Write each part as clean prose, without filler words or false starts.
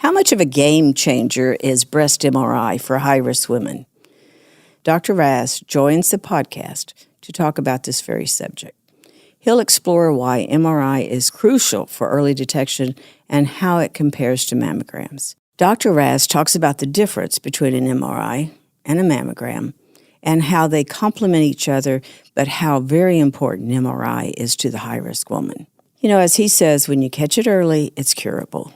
How much of a game changer is breast MRI for high-risk women? Dr. Raz joins the podcast to talk about this very subject. He'll explore why MRI is crucial for early detection and how it compares to mammograms. Dr. Raz talks about the difference between an MRI and a mammogram and how they complement each other, but how very important MRI is to the high-risk woman. You know, as he says, when you catch it early, it's curable.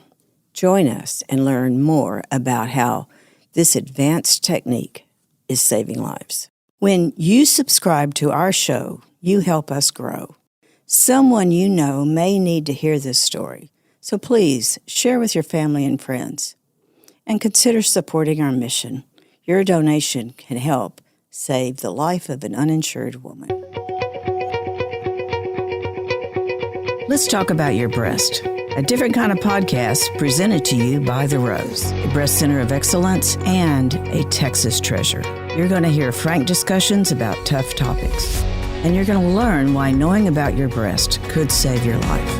Join us and learn more about how this advanced technique is saving lives. When you subscribe to our show, you help us grow. Someone you know may need to hear this story, so please share with your family and friends. And consider supporting our mission. Your donation can help save the life of an uninsured woman. Let's talk about your breast. A different kind of podcast presented to you by The Rose, a breast center of excellence and a Texas treasure. You're going to hear frank discussions about tough topics, and you're going to learn why knowing about your breast could save your life.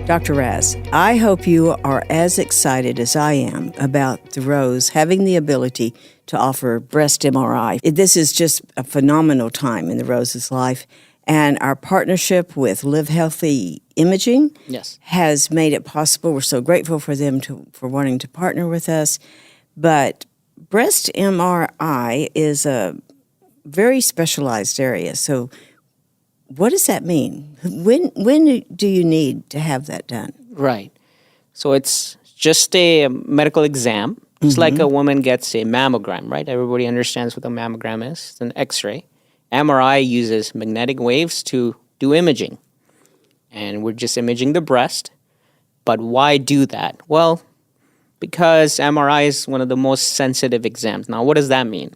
Dr. Raz, I hope you are as excited as I am about The Rose having the ability to offer breast MRI. This is just a phenomenal time in The Rose's life. And our partnership with Live Healthy Imaging has made it possible. We're so grateful for them for wanting to partner with us. But breast MRI is a very specialized area. So what does that mean? When do you need to have that done? Right. So it's just a medical exam. It's like a woman gets a mammogram, right? Everybody understands what a mammogram is. It's an X-ray. MRI uses magnetic waves to do imaging, and we're just imaging the breast. But why do that? Well, because MRI is one of the most sensitive exams. Now, what does that mean?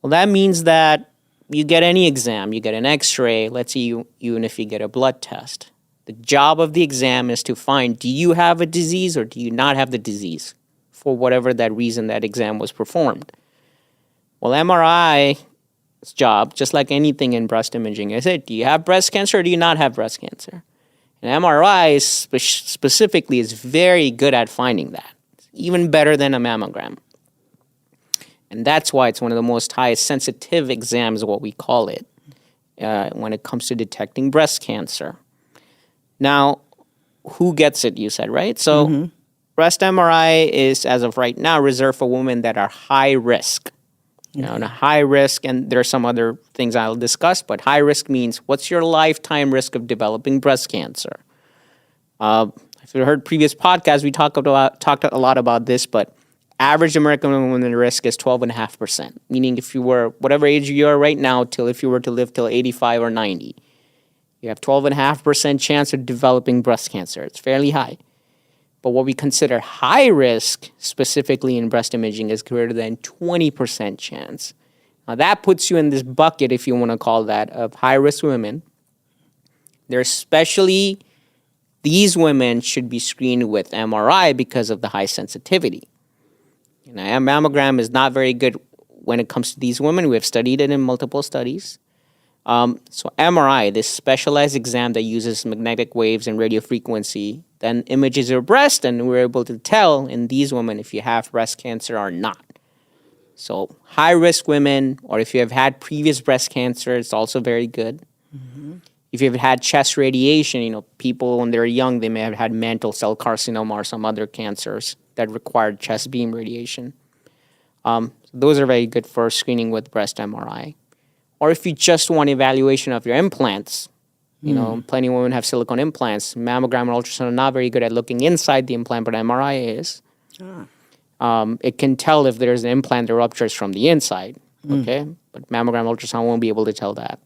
Well, that means that you get any exam, you get an X-ray, let's say even if you get a blood test. The job of the exam is to find, do you have a disease or do you not have the disease for whatever that reason that exam was performed? Well, MRI job, just like anything in breast imaging, is it, do you have breast cancer or do you not have breast cancer? And MRI specifically is very good at finding that, even better than a mammogram. And that's why it's one of the most highest sensitive exams, what we call it, when it comes to detecting breast cancer. Now, who gets it, you said, right? So breast MRI is, as of right now, reserved for women that are high risk. You know, and a high risk, and there are some other things I'll discuss, but high risk means what's your lifetime risk of developing breast cancer? If you heard previous podcasts, we talked a lot about this, but average American woman risk is 12.5%, meaning if you were, whatever age you are right now, if you were to live till 85 or 90, you have 12.5% chance of developing breast cancer. It's fairly high. But what we consider high risk, specifically in breast imaging, is greater than 20% chance. Now, that puts you in this bucket, if you want to call that, of high-risk women. These women should be screened with MRI because of the high sensitivity. You know, a mammogram is not very good when it comes to these women. We have studied it in multiple studies. So MRI, this specialized exam that uses magnetic waves and radio frequency, then images your breast, and we're able to tell in these women if you have breast cancer or not. So high-risk women, or if you have had previous breast cancer, it's also very good. If you've had chest radiation, you know, people when they're young, they may have had mantle cell carcinoma or some other cancers that required chest beam radiation. Those are very good for screening with breast MRI. Or if you just want evaluation of your implants, you know, plenty of women have silicone implants. Mammogram and ultrasound are not very good at looking inside the implant, but MRI is. It can tell if there's an implant that ruptures from the inside, okay? But mammogram ultrasound won't be able to tell that.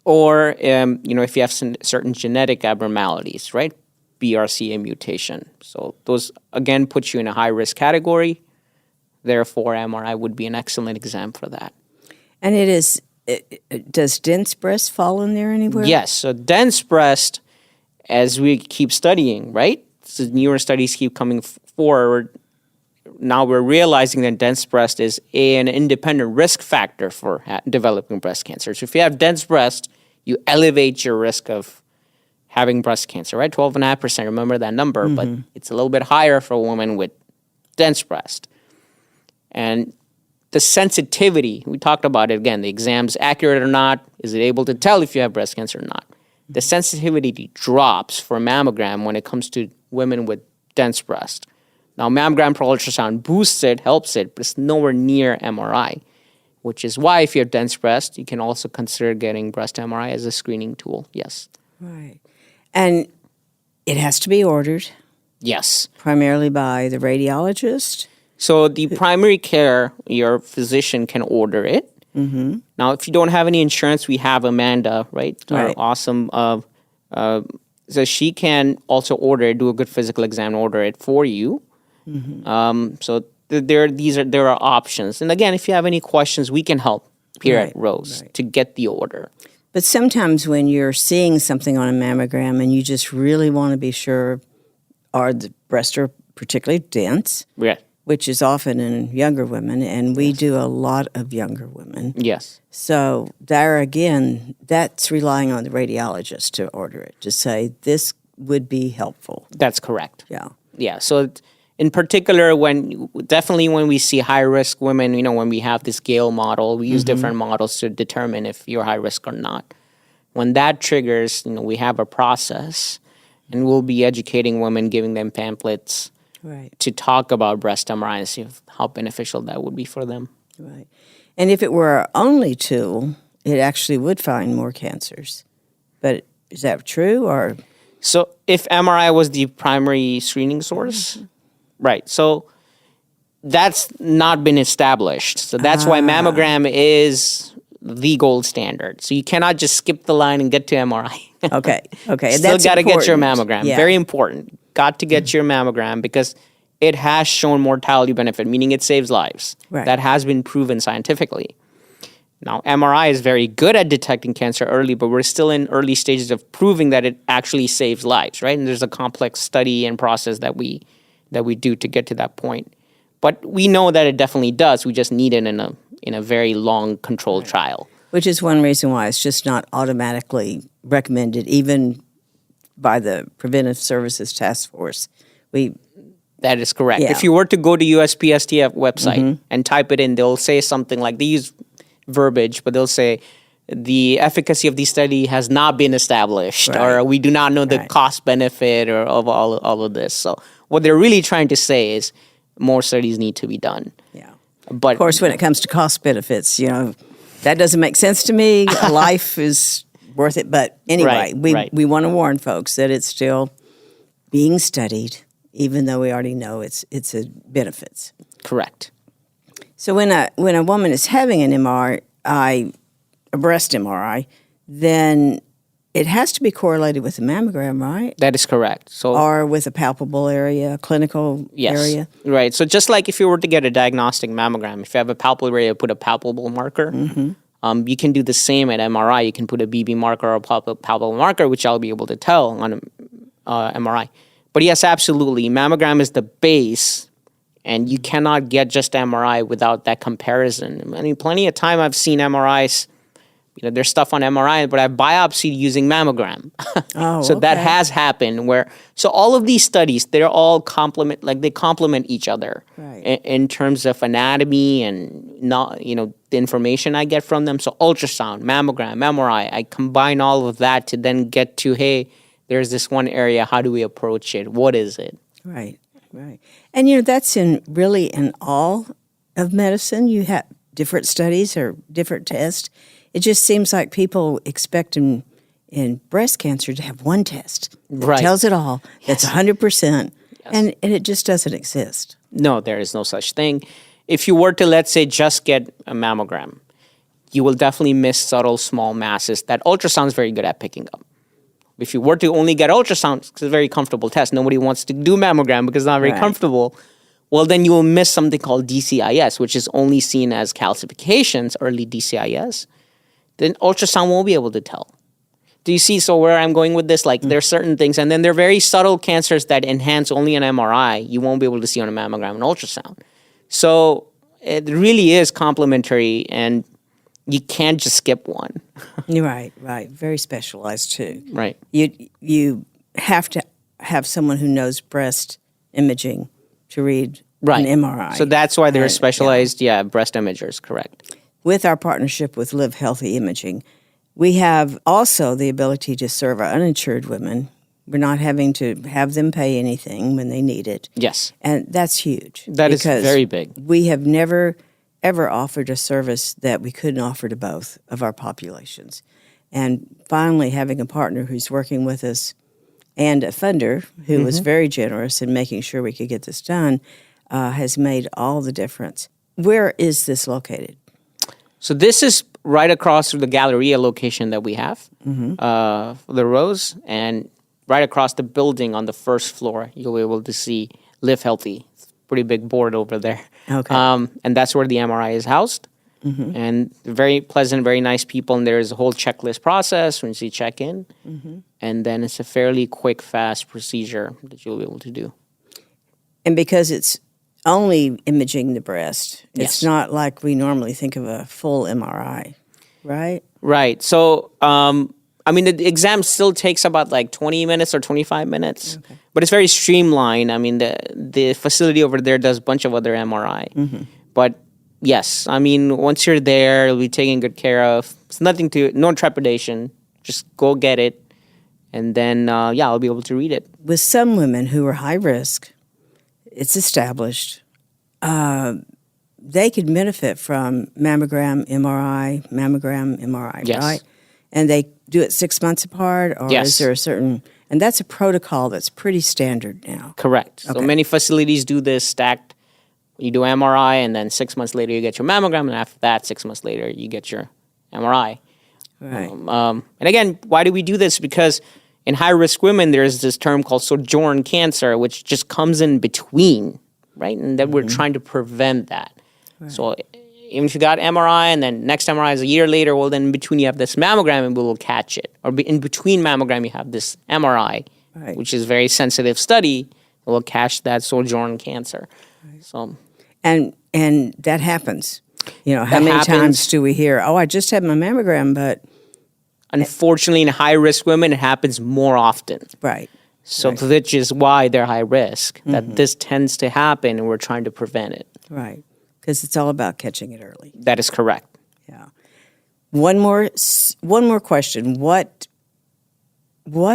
Or, you know, if you have certain genetic abnormalities, right? BRCA mutation. So those, again, put you in a high-risk category. Therefore, MRI would be an excellent exam for that. And does dense breast fall in there anywhere? Yes. So dense breast, as we keep studying, right? So newer studies keep coming forward. Now we're realizing that dense breast is an independent risk factor for developing breast cancer. So if you have dense breast, you elevate your risk of having breast cancer, right? 12.5%. Remember that number, but it's a little bit higher for a woman with dense breast. And the sensitivity, we talked about it again, the exam's accurate or not, is it able to tell if you have breast cancer or not? The sensitivity drops for a mammogram when it comes to women with dense breast. Now, mammogram for ultrasound boosts it, helps it, but it's nowhere near MRI, which is why if you have dense breast, you can also consider getting breast MRI as a screening tool. Yes. Right. And it has to be ordered Yes. primarily by the radiologist. So the primary care, your physician can order it. Mm-hmm. Now, if you don't have any insurance, we have Amanda, right? Our awesome. So she can also order it, do a good physical exam, and order it for you. Mm-hmm. So there are options. And again, if you have any questions, we can help here at Rose to get the order. But sometimes when you're seeing something on a mammogram and you just really want to be sure, are the breasts are particularly dense, which is often in younger women, and we do a lot of younger women. Yes. So there again, that's relying on the radiologist to order it, to say this would be helpful. That's correct. Yeah. Yeah. So in particular, when we see high-risk women, when we have this Gale model, we use different models to determine if you're high risk or not. When that triggers, we have a process, and we'll be educating women, giving them pamphlets to talk about breast MRI and see how beneficial that would be for them. Right. And if it were our only tool, it actually would find more cancers. But is that true? Or so if MRI was the primary screening source, right. So that's not been established. So that's why mammogram is the gold standard. So you cannot just skip the line and get to MRI. Okay. Still got to get your mammogram. Yeah. Very important. Got to get your mammogram because it has shown mortality benefit, meaning it saves lives. Right. That has been proven scientifically. Now, MRI is very good at detecting cancer early, but we're still in early stages of proving that it actually saves lives, right? And there's a complex study and process that we do to get to that point. But we know that it definitely does. We just need it in a very long controlled trial. Which is one reason why it's just not automatically recommended, even by the Preventive Services Task Force. That is correct. Yeah. If you were to go to USPSTF website and type it in, they'll say something like, they use verbiage, but they'll say, the efficacy of the study has not been established, or we do not know the cost benefit or of all of this. So what they're really trying to say is more studies need to be done. Yeah. But of course, when it comes to cost benefits, that doesn't make sense to me. Life is worth it. But anyway, we want to warn folks that it's still being studied, even though we already know it's a benefits. Correct. So when a woman is having an MRI, a breast MRI, then it has to be correlated with a mammogram, right? That is correct. Or with a palpable area, a clinical area. Right. So just like if you were to get a diagnostic mammogram, if you have a palpable area, put a palpable marker. You can do the same at MRI. You can put a BB marker or a palpable marker, which I'll be able to tell on MRI. But yes, absolutely. Mammogram is the base, and you cannot get just MRI without that comparison. I mean, plenty of time I've seen MRIs. There's stuff on MRI, but I've biopsied using mammogram. That has happened so all of these studies, they're all they complement each other in terms of anatomy and the information I get from them. So ultrasound, mammogram, MRI, I combine all of that to then get to, hey, there's this one area, how do we approach it? What is it? Right. And that's in all of medicine. You have different studies or different tests. It just seems like people expect in breast cancer to have one test that tells it all. That's 100%, and it just doesn't exist. No, there is no such thing. If you were to, let's say, just get a mammogram, you will definitely miss subtle small masses that ultrasound is very good at picking up. If you were to only get ultrasound, it's a very comfortable test. Nobody wants to do mammogram because it's not very comfortable. Well, then you will miss something called DCIS, which is only seen as calcifications, early DCIS. Then ultrasound won't be able to tell. Do you see? So where I'm going with this, there are certain things, and then there are very subtle cancers that enhance only an MRI. You won't be able to see on a mammogram and ultrasound. So it really is complementary, and you can't just skip one. Right. Very specialized too. Right. You have to have someone who knows breast imaging to read Right. an MRI. So that's why they're specialized, breast imagers, correct. With our partnership with Live Healthy Imaging, we have also the ability to serve our uninsured women. We're not having to have them pay anything when they need it. Yes. And that's huge. That is very big. We have never, ever offered a service that we couldn't offer to both of our populations. And finally, having a partner who's working with us and a funder who was very generous in making sure we could get this done has made all the difference. Where is this located? So this is right across from the Galleria location that we have, the Rose, and right across the building on the first floor, you'll be able to see Live Healthy. Pretty big board over there. Okay. And that's where the MRI is housed. And very pleasant, very nice people. And there's a whole checklist process once you check in. And then it's a fairly quick, fast procedure that you'll be able to do. And because it's only imaging the breast, it's Yes. not like we normally think of a full MRI, right? Right. So, the exam still takes about like 20 minutes or 25 minutes, but it's very streamlined. I mean, the facility over there does a bunch of other MRI. But yes, once you're there, you'll be taken good care of. It's no trepidation. Just go get it. And then, I'll be able to read it. With some women who are high risk, it's established, they could benefit from mammogram, MRI, Yes. right? And they do it 6 months apart, or Yes. is there a certain... And that's a protocol that's pretty standard now. Correct. So Okay. many facilities do this stacked. You do MRI, and then 6 months later you get your mammogram, and after that, 6 months later you get your MRI. Right. And again, why do we do this? Because in high-risk women, there's this term called sojourn cancer, which just comes in between, right? And then we're trying to prevent that. Right. So even if you got MRI and then next MRI is a year later, well, then in between you have this mammogram and we will catch it. Or in between mammogram, you have this MRI, Right. which is a very sensitive study. It will catch that sojourn cancer. Right. So, And that happens. How That many happens. times do we hear, oh, I just had my mammogram, but... unfortunately, in high-risk women, it happens more often. Right. So which is why they're high risk, that this tends to happen and we're trying to prevent it. Right. Because it's all about catching it early. That is correct. Yeah. One more question. What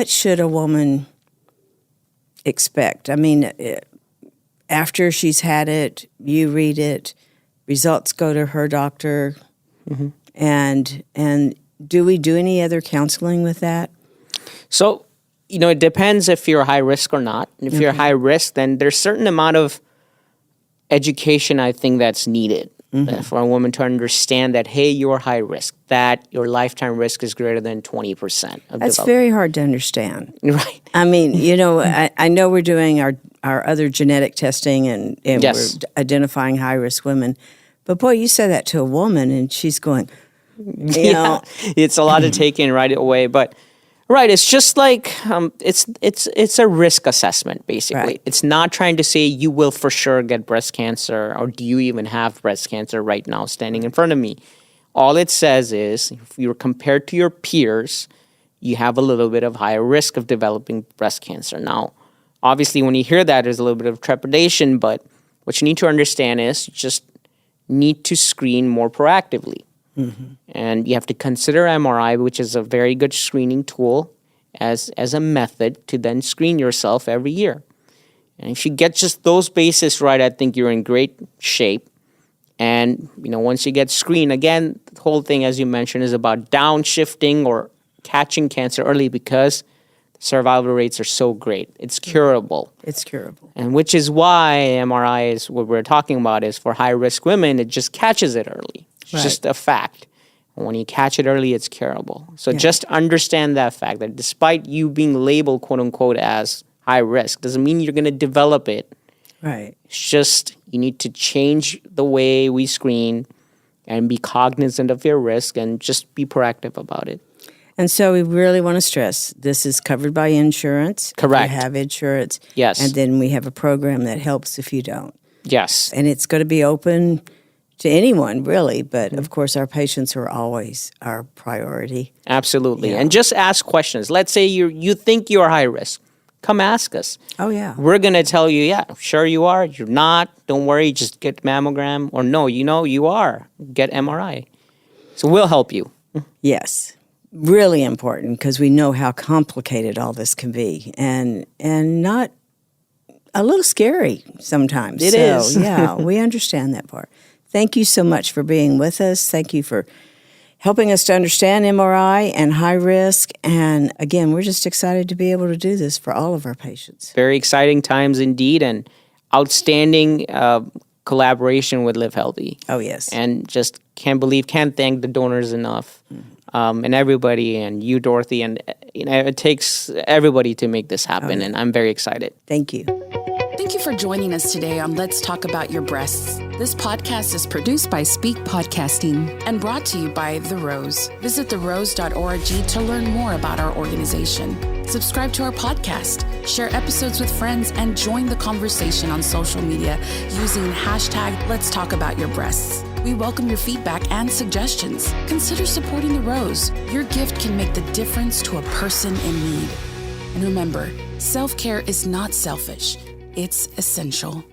should a woman expect? After she's had it, you read it, results go to her doctor, and do we do any other counseling with that? So, it depends if you're high risk or not. If you're high risk, then there's a certain amount of education, I think, that's needed for a woman to understand that, hey, you're high risk, that your lifetime risk is greater than 20%. That's very hard to understand. Right. I know we're doing our other genetic testing and Yes. we're identifying high-risk women. But, boy, you say that to a woman and she's going, it's a lot to take in right away. But, right, it's just like it's a risk assessment, basically. Right. It's not trying to say you will for sure get breast cancer or do you even have breast cancer right now standing in front of me. All it says is if you're compared to your peers, you have a little bit of higher risk of developing breast cancer. Now, obviously, when you hear that, there's a little bit of trepidation, but what you need to understand is you just need to screen more proactively. And you have to consider MRI, which is a very good screening tool, as a method to then screen yourself every year. And if you get just those bases right, I think you're in great shape. And, once you get screened, again, the whole thing, as you mentioned, is about downshifting or catching cancer early because the survival rates are so great. It's curable. it's curable. And which is why MRI is what we're talking about is for high-risk women, it just catches it early. It's Right. just a fact. And when you catch it early, it's curable. So just understand that fact, that despite you being labeled, quote-unquote, as high risk, doesn't mean you're going to develop it. Right. It's just you need to change the way we screen and be cognizant of your risk and just be proactive about it. And so we really want to stress this is covered by insurance. Correct. If you have insurance. Yes. And then we have a program that helps if you don't. Yes. And it's going to be open to anyone, really. But, of course, our patients are always our priority. Absolutely. Yeah. And just ask questions. Let's say you think you're high risk. Come ask us. Oh, yeah. We're going to tell you, yeah, sure you are. You're not. Don't worry. Just get mammogram. Or no, you are. Get MRI. So we'll help you. Yes. Really important because we know how complicated all this can be and not a little scary sometimes. It is. Yeah, we understand that part. Thank you so much for being with us. Thank you for helping us to understand MRI and high risk. And again, we're just excited to be able to do this for all of our patients. Very exciting times indeed, and outstanding collaboration with Live Healthy. Oh, yes. And just can't thank the donors enough. And everybody, and you, Dorothy, and it takes everybody to make this happen, and I'm very excited. Thank you. Thank you for joining us today on Let's Talk About Your Breasts. This podcast is produced by Speak Podcasting and brought to you by The Rose. Visit therose.org to learn more about our organization. Subscribe to our podcast, share episodes with friends, and join the conversation on social media using hashtag Let's Talk About Your Breasts. We welcome your feedback and suggestions. Consider supporting The Rose. Your gift can make the difference to a person in need. And remember, self-care is not selfish. It's essential.